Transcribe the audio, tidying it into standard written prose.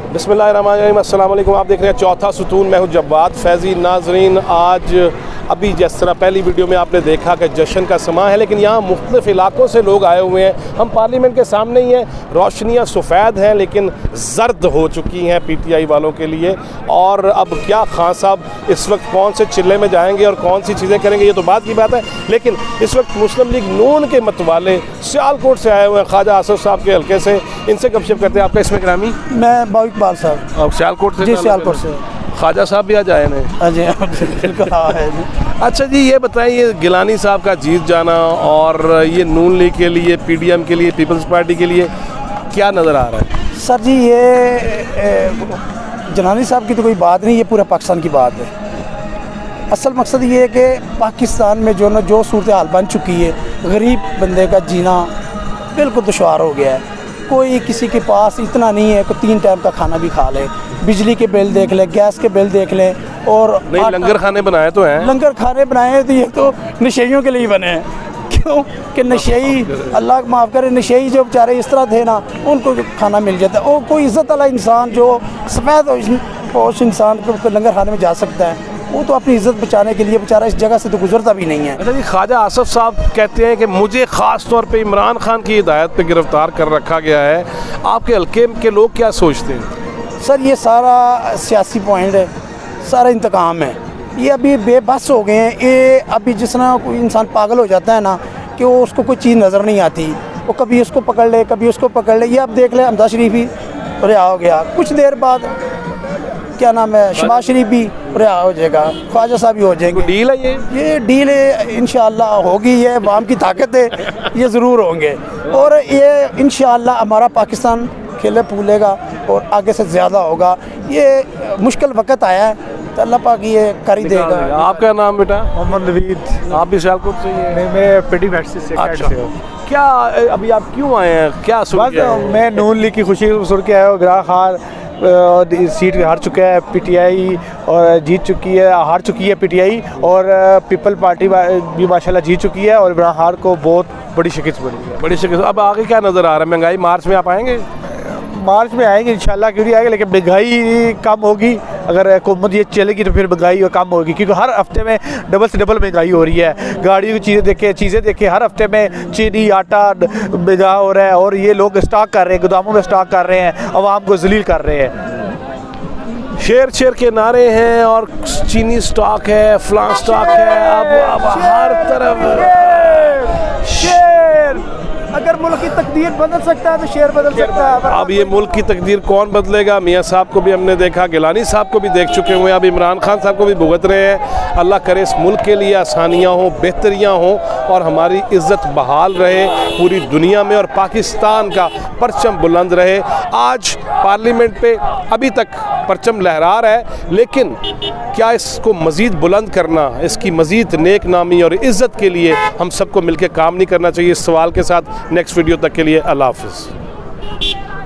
बिस्मिल्लाहिर्रहमानिर्रहीम, अस्सलाम वालेकुम। आप देख रहे हैं चौथा सुतून, मैं हूं जब्बात फैज़ी। नाजरीन, आज अभी जिस तरह पहली वीडियो में आपने देखा कि जश्न का समा है, लेकिन यहाँ मुख्तलिफ़ इलाकों से लोग आए हुए हैं। हम पार्लियामेंट के सामने ही हैं, रोशनियाँ सफ़ेद हैं लेकिन जर्द हो चुकी हैं PTI वालों के लिए। और अब क्या खान साहब इस वक्त कौन से चिल्ले में जाएंगे और कौन सी चीज़ें करेंगे, ये तो बात की बात है। लेकिन इस वक्त मुस्लिम लीग नून के मतवाले सियालकोट से आए हुए हैं, ख्वाजा आसिफ साहब के हल्के से। इनसे गपशप करते हैं। आपका इसमें ग्रामी? मैं बाबू इकबाल साहब। अब सियालकोट से? जी, सियालकोट से। ख्वाजा साहब भी आज आए हैं? हाँ जी, बिल्कुल है। अच्छा जी, ये बताइए, गिलानी साहब का जीत जाना और ये नून लीग के लिए, PDM के लिए, पीपल्स पार्टी के लिए क्या नज़र आ रहा है? सर जी, ये जनानी साहब की तो कोई बात नहीं, ये पूरा पाकिस्तान की बात है। असल मकसद ये है कि पाकिस्तान में जो सूरत हाल बन चुकी है, गरीब बंदे का जीना बिल्कुल दुश्वार हो गया है। कोई किसी के पास इतना नहीं है कि 3 टाइम का खाना भी खा ले। बिजली के बिल देख लें, गैस के बिल देख लें। और नहीं, लंगर खाने बनाए तो हैं। लंगर खाने बनाए हैं तो ये तो नशेइयों के लिए बने हैं। क्यों कि नशेई, अल्लाह माफ़ करे, नशेई जो बेचारे इस तरह थे ना, उनको खाना मिल जाता है। और कोई इज़्ज़त वाला इंसान जो सफ़ेद पोश इंसान को लंगर खाने में जा सकता है, वो तो अपनी इज़्ज़त बचाने के लिए बेचारा इस जगह से तो गुजरता भी नहीं है। अच्छा जी, ख्वाजा आसिफ साहब कहते हैं कि मुझे ख़ास तौर पे इमरान खान की हिदायत पे गिरफ़्तार कर रखा गया है। आपके हल्के के लोग क्या सोचते हैं? सर, ये सारा सियासी पॉइंट है, सारा इंतकाम है। ये अभी बेबस हो गए हैं। ये अभी जिस तरह कोई इंसान पागल हो जाता है ना, कि वो उसको कोई चीज़ नज़र नहीं आती, वो कभी उसको पकड़ ले, कभी उसको पकड़ ले। ये अब देख ले, हमजा शरीफ ही रिहा हो गया, कुछ देर बाद क्या नाम है, शहबाज शरीफ भी रिहा हो जाएगा, ख्वाजा साहब भी हो जाएंगे। डील है ये डील है, इंशाअल्लाह होगी। ये अवाम की ताकत है, ये ज़रूर होंगे। और ये इंशाअल्लाह हमारा पाकिस्तान खेले फूलेगा और आगे से ज़्यादा होगा। ये मुश्किल वक्त आया है तो अल्लाह पाक ये कर ही देगा। आपका नाम बेटा? मोहम्मद नवीद। आप भी सियालकोट से ही हैं? नहीं, मैं पेटी फैक्ट्री से। अच्छा, क्या अभी आप क्यों आए हैं, क्या सुन के आए हैं? मैं नून लीग की खुशी सुन के आया हूँ। इमरान खान सीट हार चुका है, PTI और जीत चुकी है, हार चुकी है PTI, और पीपल पार्टी भी माशाल्लाह जीत चुकी है। और इमरान खान को बहुत बड़ी शिकस्त बनी है, बड़ी शिकस्त। अब आगे क्या नज़र आ रहा है? महंगाई मार्च में आप आएंगे? मार्च में आएंगे इंशाल्लाह, क्यों नहीं आएंगे, लेकिन महंगाई कम होगी। अगर हुकूमत ये चलेगी तो फिर महंगाई कम होगी, क्योंकि हर हफ्ते में डबल से डबल महंगाई हो रही है। गाड़ियों की चीज़ें देखें, हर हफ्ते में चीनी, आटा महंगा हो रहा है। और ये लोग स्टॉक कर रहे हैं, गोदामों में स्टॉक कर रहे हैं, अवाम को जलील कर रहे हैं। शेर शेर के नारे हैं और चीनी स्टॉक है, फलां स्टॉक है। अब हर तरफ शेर, अगर मुल्क की तकदीर बदल सकता है तो शेर बदल सकता है। अब ये मुल्क की तकदीर कौन बदलेगा? मियाँ साहब को भी हमने देखा, गिलानी साहब को भी देख चुके हुए हैं, अब इमरान खान साहब को भी भुगत रहे हैं। अल्लाह करे इस मुल्क के लिए आसानियाँ हों, बेहतरियाँ हों और हमारी इज़्ज़त बहाल रहे पूरी दुनिया में और पाकिस्तान का परचम बुलंद रहे। आज पार्लियामेंट पे अभी तक परचम लहरा रहा है, लेकिन क्या इसको मज़ीद बुलंद करना, इसकी मज़ीद नेक नामी और इज़्ज़त के लिए हम सबको मिलकर काम नहीं करना चाहिए? इस सवाल के साथ नेक्स्ट वीडियो तक के लिए अल्लाह हाफ़िज़।